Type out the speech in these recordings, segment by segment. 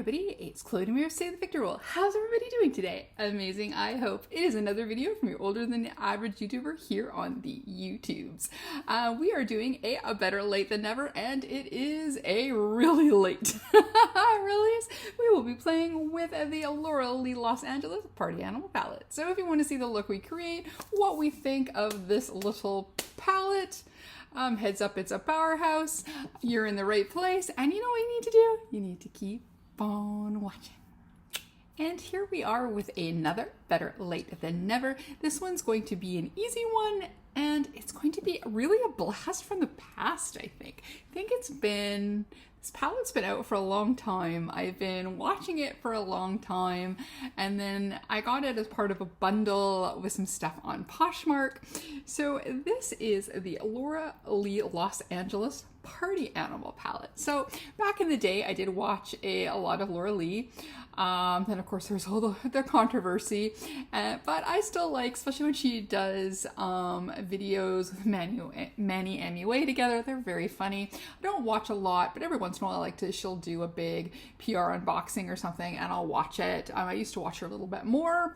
everybody, it's Chloe Demir, Say the Victor Role. How's everybody doing today? Amazing, I hope. It is another video from your older than average YouTuber here on the YouTubes. We are doing a better late than never, and it is a really late release. We will be playing with the Laura Lee Los Angeles Party Animal palette. So if you want to see the look we create, what we think of this little palette, heads up, it's a powerhouse. You're in the right place. And you know what you need to do? You need to keep on watching. And here we are with another Better Late Than Never. This one's going to be an easy one, and it's going to be really a blast from the past, I think. This palette's been out for a long time. I've been watching it for a long time, and then I got it as part of a bundle with some stuff on Poshmark. So this is the Laura Lee Los Angeles Party Animal palette. So back in the day, I did watch a lot of Laura Lee. Then of course there's all the controversy, but I still like, especially when she does videos with Manny MUA together. They're very funny. I don't watch a lot, but every once in a while she'll do a big PR unboxing or something and I'll watch it. I used to watch her a little bit more,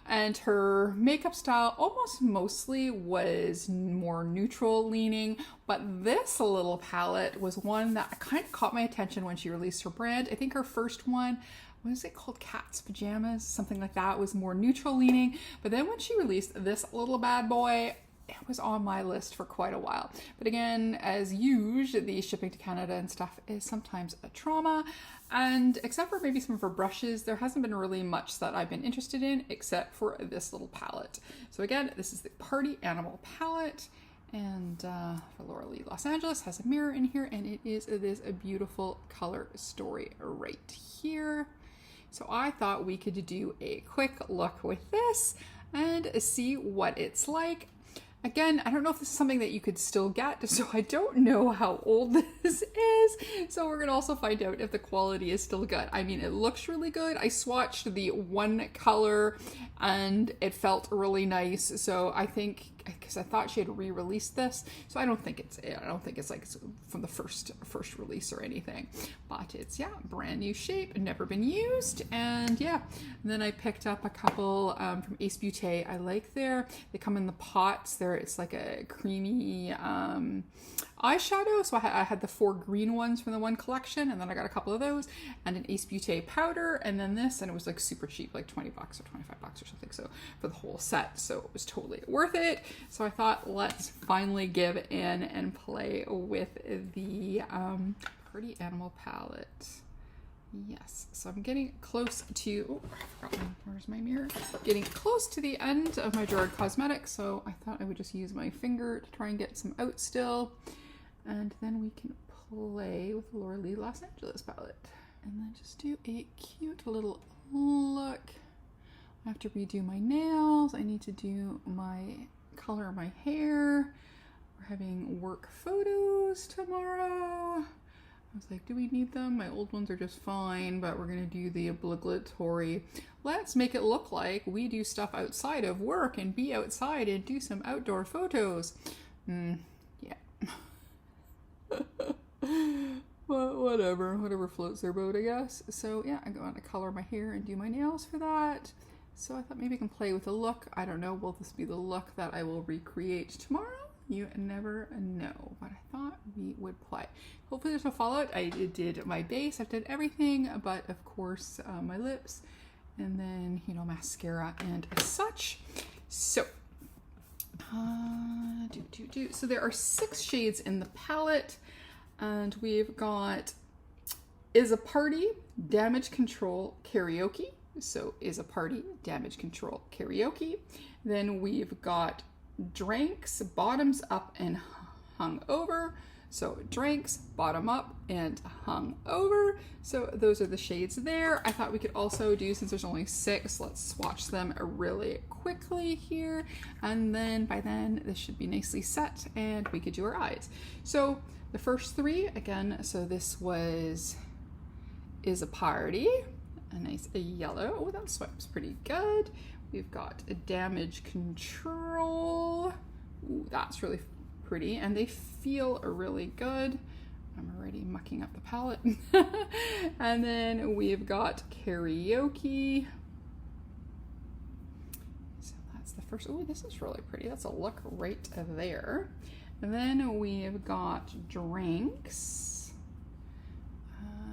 and her makeup style almost mostly was more neutral leaning, but this little palette was one that kind of caught my attention when she released her brand. I think her first one, what is it called? Cat's Pajamas, something like that, was more neutral leaning. But then when she released this little bad boy, it was on my list for quite a while. But again, as usual, the shipping to Canada and stuff is sometimes a trauma. And except for maybe some of her brushes, there hasn't been really much that I've been interested in except for this little palette. So again, this is the Party Animal palette. And for Laura Lee Los Angeles, has a mirror in here, and it is this beautiful color story right here. So I thought we could do a quick look with this and see what it's like. Again, I don't know if this is something that you could still get, so I don't know how old this is. So we're going to also find out if the quality is still good. I mean, it looks really good. I swatched the one color and it felt really nice. So I think, because I thought she had re-released this, so I don't think it's like it's from the first release or anything, but it's, yeah, brand new shape, never been used. And yeah, and then I picked up a couple from Ace Beauté. I like they come in the pots. It's like a creamy eyeshadow. So I had the 4 green ones from the one collection, and then I got a couple of those and an Ace Beauté powder, and then this, and it was like super cheap, like $20 or $25 or something, so for the whole set. So it was totally worth it. So I thought, let's finally give in and play with the Party Animal palette. Yes, so I'm getting close to, where's my mirror? Getting close to the end of my Gerard Cosmetics, so I thought I would just use my finger to try and get some out still. And then we can play with the Laura Lee Los Angeles palette. And then just do a cute little look. I have to redo my nails. I need to do color my hair. We're having work photos tomorrow. I was like, do we need them? My old ones are just fine, but we're going to do the obligatory. Let's make it look like we do stuff outside of work and be outside and do some outdoor photos. Yeah. Well, whatever floats their boat, I guess. So yeah, I'm going to color my hair and do my nails for that. So I thought maybe I can play with a look. I don't know, will this be the look that I will recreate tomorrow? You never know, but I thought we would play. Hopefully there's no fallout. I did my base, I've done everything, but of course my lips, and then, mascara and such. So, so there are 6 shades in the palette, and we've got Is a Party, Damage Control, Karaoke. So Is a Party, Damage Control, Karaoke. Then we've got Drinks, Bottoms Up and Hung Over. So Drinks, Bottom Up and Hung Over. So those are the shades there. I thought we could also do, since there's only 6, let's swatch them really quickly here. And then by then this should be nicely set and we could do our eyes. So the first 3, again, so this was Is a Party, a nice yellow. Oh, that swipes pretty good. We've got a Damage Control. Ooh, that's really pretty, and they feel really good. I'm already mucking up the palette. And then we've got Karaoke. So that's the first. Oh, this is really pretty. That's a look right there. And then we've got Drinks.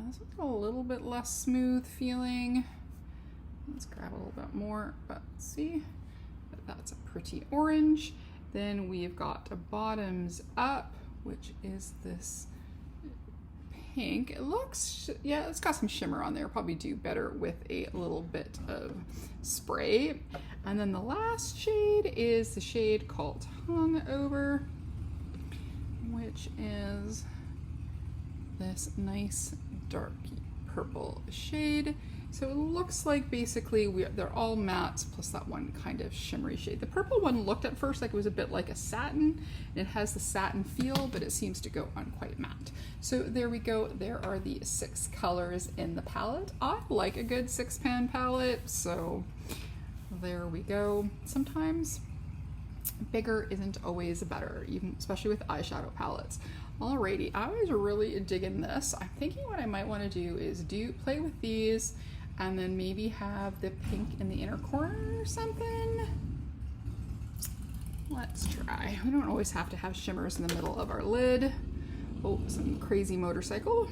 This one's got a little bit less smooth feeling. Let's grab a little bit more, but see, that's a pretty orange. Then we've got a Bottoms Up, which is this pink. It looks, yeah, it's got some shimmer on there. Probably do better with a little bit of spray. And then the last shade is the shade called Hungover, which is this nice dark purple shade. So it looks like basically they're all mattes plus that one kind of shimmery shade. The purple one looked at first like it was a bit like a satin. It has the satin feel, but it seems to go on quite matte. So there we go. There are the 6 colors in the palette. I like a good 6-pan palette, so there we go. Sometimes bigger isn't always better, even especially with eyeshadow palettes. Alrighty, I was really digging this. I'm thinking what I might want to do is play with these and then maybe have the pink in the inner corner or something. Let's try. We don't always have to have shimmers in the middle of our lid. Oh, some crazy motorcycle.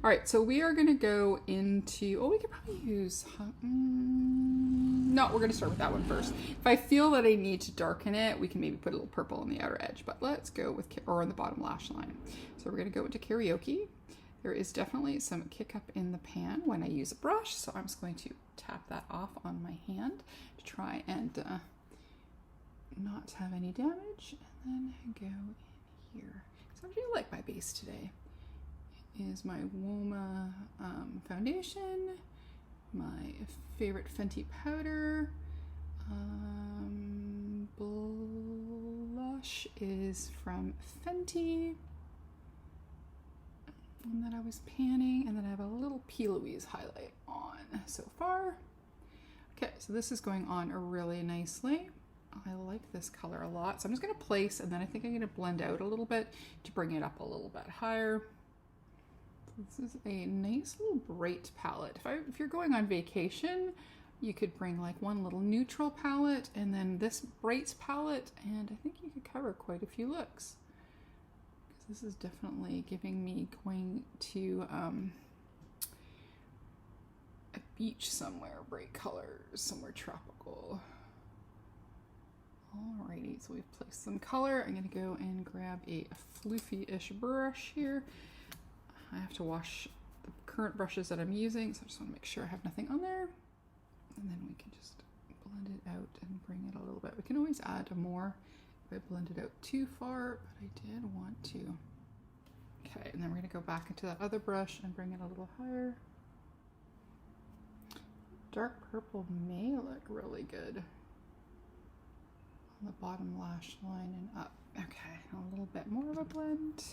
All right, so we are gonna go into, oh, we could probably use, no, we're gonna start with that one first. If I feel that I need to darken it, we can maybe put a little purple on the outer edge, but let's go with, or on the bottom lash line. So we're gonna go into Karaoke. There is definitely some kick up in the pan when I use a brush, so I'm just going to tap that off on my hand to try and not have any damage, and then go in here. So I do like my base today. Is my Woma foundation, my favorite Fenty powder, blush is from Fenty, one that I was panning, and then I have a little P. Louise highlight on so far. Okay, so this is going on really nicely. I like this color a lot, so I'm just going to place, and then I think I'm going to blend out a little bit to bring it up a little bit higher. This is a nice little bright palette. If you're going on vacation, you could bring like one little neutral palette and then this bright palette, and I think you could cover quite a few looks. Because this is definitely giving me going to a beach somewhere, bright colors, somewhere tropical. Alrighty, so we've placed some color. I'm gonna go and grab a floofy-ish brush here. I have to wash the current brushes that I'm using, so I just want to make sure I have nothing on there. And then we can just blend it out and bring it a little bit. We can always add more if I blend it out too far, but I did want to. Okay, and then we're going to go back into that other brush and bring it a little higher. Dark purple may look really good on the bottom lash line and up. Okay, a little bit more of a blend.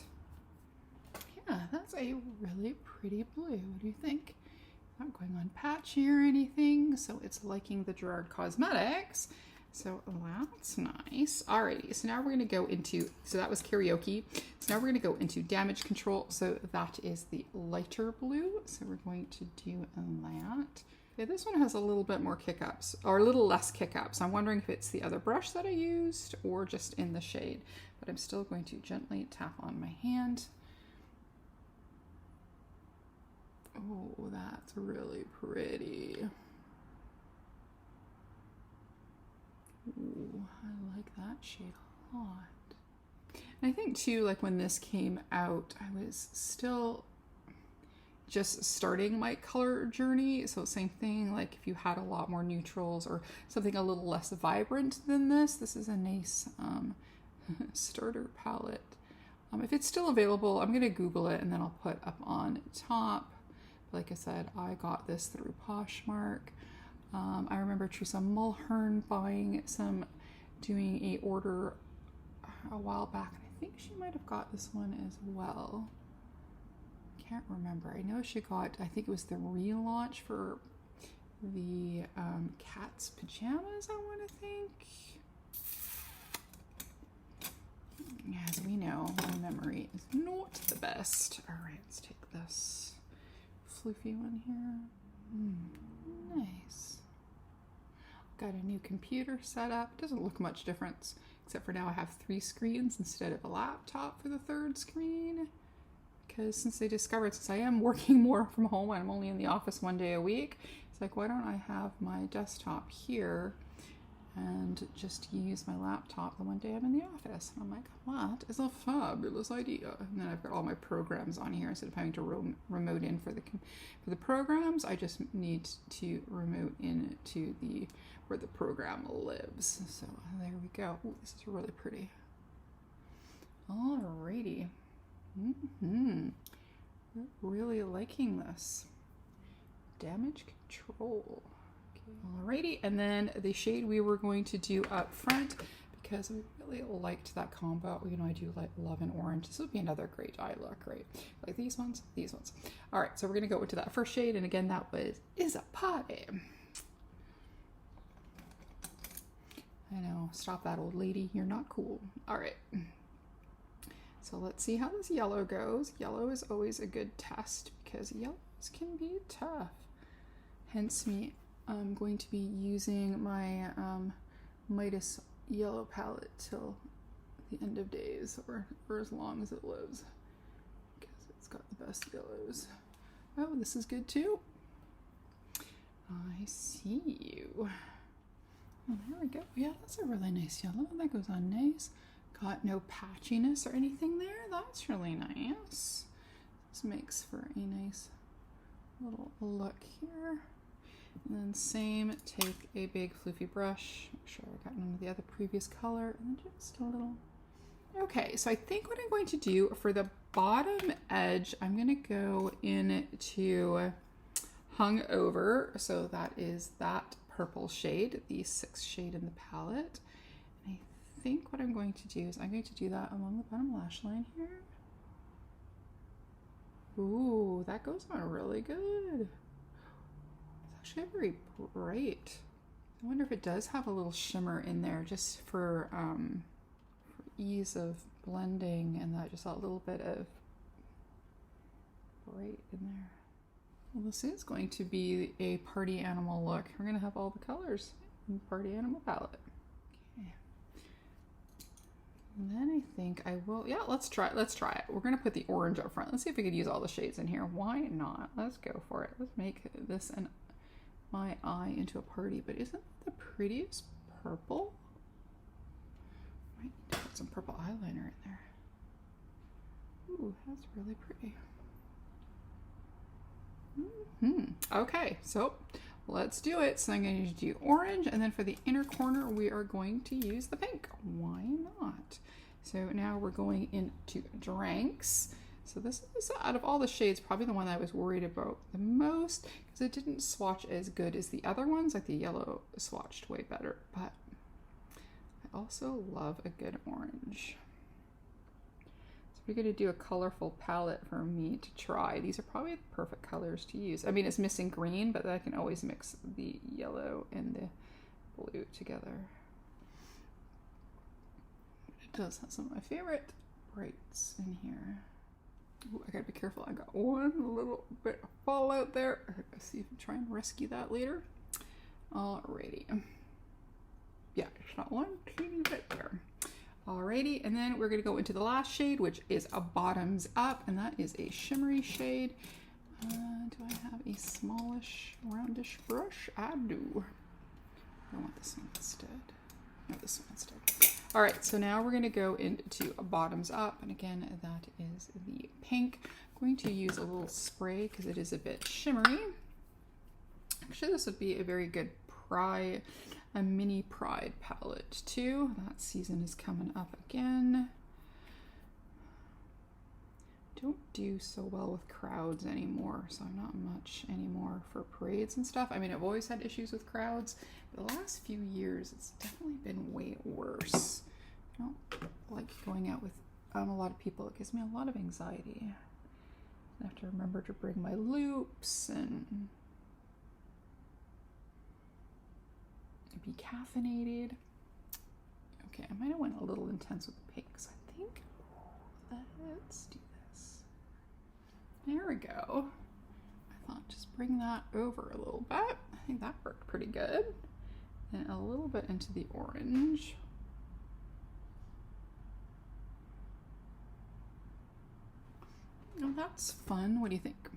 Yeah, that's a really pretty blue. What do you think? Not going on patchy or anything, so it's liking the Gerard Cosmetics. So that's nice. Alrighty, so now we're gonna go into, so that was Karaoke. So now we're gonna go into Damage Control. So that is the lighter blue. So we're going to do that. Okay, this one has a little bit more kick-ups, or a little less kick-ups. I'm wondering if it's the other brush that I used or just in the shade, but I'm still going to gently tap on my hand. Oh, that's really pretty. Ooh, I like that shade a lot. And I think too, like when this came out, I was still just starting my color journey. So same thing, like if you had a lot more neutrals or something a little less vibrant than this is a nice starter palette. If it's still available, I'm gonna Google it and then I'll put up on top. Like I said, I got this through Poshmark. I remember Teresa Mulhern doing a order a while back. And I think she might have got this one as well. Can't remember. I know she got, I think it was the relaunch for the Cat's Pajamas, I want to think. As we know, when memory is not the best. All right, let's take this floofy one here. Nice. Got a new computer set up. Doesn't look much difference, except for now I have 3 screens instead of a laptop for the 3rd screen. Because since I am working more from home, I'm only in the office 1 day a week. It's like, why don't I have my desktop here and just use my laptop the 1 day I'm in the office? And I'm like, that is a fabulous idea. And then I've got all my programs on here. Instead of having to remote in for the programs, I just need to remote in to where the program lives. So there we go. Ooh, this is really pretty. Alrighty. Really liking this. Damage control. Alrighty, and then the shade we were going to do up front, because we really liked that combo. You know, I do like love an orange. This would be another great eye look, right? Like these ones. All right, so we're gonna go into that first shade, and again, that is a potty. I know, stop that, old lady. You're not cool. All right. So let's see how this yellow goes. Yellow is always a good test because yellows can be tough. Hence me, I'm going to be using my Midas yellow palette till the end of days, or for as long as it lives, because it's got the best yellows. Oh, this is good too. I see you. Oh, there we go. Yeah, that's a really nice yellow. That goes on nice. Got no patchiness or anything there. That's really nice. This makes for a nice little look here. And then same, take a big floofy brush. Make sure I got none of the other previous color. And then just a little. Okay, so I think what I'm going to do for the bottom edge, I'm going to go into Hung Over. So that is that purple shade, the 6th shade in the palette. And I think what I'm going to do is I'm going to do that along the bottom lash line here. Ooh, that goes on really good. It's actually very bright. I wonder if it does have a little shimmer in there just for ease of blending, and that just a little bit of bright in there. Well, this is going to be a party animal look. We're going to have all the colors in the party animal palette. Okay. And then I think I will, yeah, let's try it. We're going to put the orange up front. Let's see if we could use all the shades in here. Why not? Let's go for it. Let's make this and my eye into a party. But isn't the prettiest purple? Might need to put some purple eyeliner in there. Ooh, that's really pretty. Okay, so let's do it. So I'm going to do orange, and then for the inner corner we are going to use the pink. Why not? So now we're going into Dranks. So this is, out of all the shades, probably the one that I was worried about the most, because it didn't swatch as good as the other ones. Like the yellow swatched way better, but I also love a good orange. We're going to do a colorful palette for me to try. These are probably the perfect colors to use. I mean, it's missing green, but I can always mix the yellow and the blue together. It does have some of my favorite brights in here. Ooh, I gotta be careful. I got one little bit of fallout there. Let's see if I try and rescue that later. Alrighty. Yeah, it's not one teeny bit there. Alrighty, and then we're going to go into the last shade, which is a Bottoms Up, and that is a shimmery shade. Do I have a smallish, roundish brush? I do. I want this one instead. No, this one instead. Alright, so now we're going to go into a Bottoms Up, and again, that is the pink. I'm going to use a little spray because it is a bit shimmery. Actually, this would be a very good a mini Pride palette too. That season is coming up again. Don't do so well with crowds anymore, so I'm not much anymore for parades and stuff. I mean, I've always had issues with crowds, but the last few years it's definitely been way worse. I don't like going out with a lot of people. It gives me a lot of anxiety. I have to remember to bring my loupes and be caffeinated. Okay, I might have went a little intense with the pink, because I think that let's do this. There we go. I thought just bring that over a little bit. I think that worked pretty good. And a little bit into the orange. Oh, that's fun. What do you think?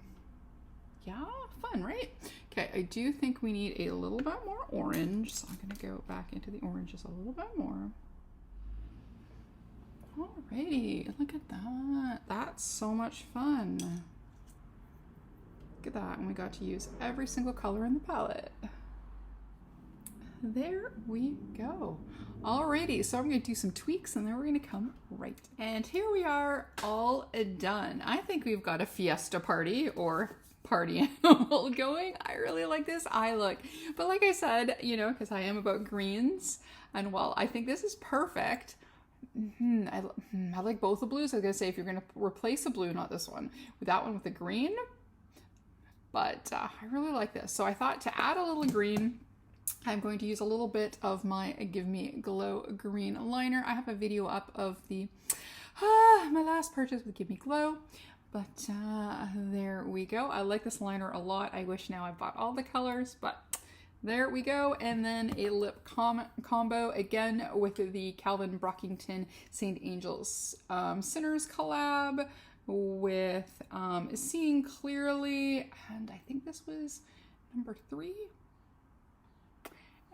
Yeah, fun, right? Okay, I do think we need a little bit more orange, so I'm gonna go back into the orange just a little bit more. Alrighty, look at that. That's so much fun. Look at that, and we got to use every single color in the palette. There we go. Alrighty, so I'm gonna do some tweaks and then we're gonna come right. And here we are, all done. I think we've got a fiesta party or party animal going. I really like this eye look. But like I said, you know, because I am about greens, and while I think this is perfect, I like both the blues. I was gonna say if you're gonna replace a blue, not this one, with that one with the green. But I really like this. So I thought to add a little green, I'm going to use a little bit of my Give Me Glow green liner. I have a video up of the my last purchase with Give Me Glow, but there we go. I like this liner a lot. I wish now I bought all the colors, but there we go. And then a lip combo again with the Calvin Brockington St. Angel's Sinners collab with Seeing Clearly, and I think this was number 3.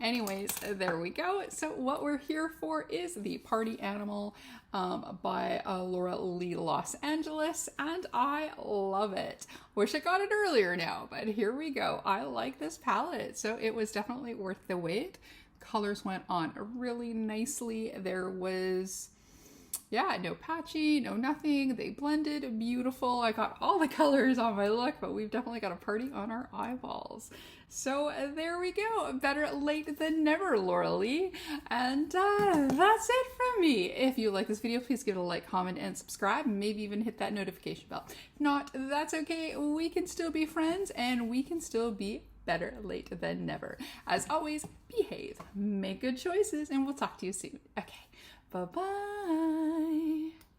Anyways, there we go. So what we're here for is the Party Animal by Laura Lee Los Angeles, and I love it. Wish I got it earlier now, but here we go. I like this palette, so it was definitely worth the wait. Colors went on really nicely. There was, yeah, no patchy, no nothing. They blended beautiful. I got all the colors on my look, but we've definitely got a party on our eyeballs. So there we go. Better late than never, Laura Lee. And that's it from me. If you like this video, please give it a like, comment, and subscribe. Maybe even hit that notification bell. If not, that's okay. We can still be friends, and we can still be better late than never. As always, behave, make good choices, and we'll talk to you soon. Okay, bye-bye.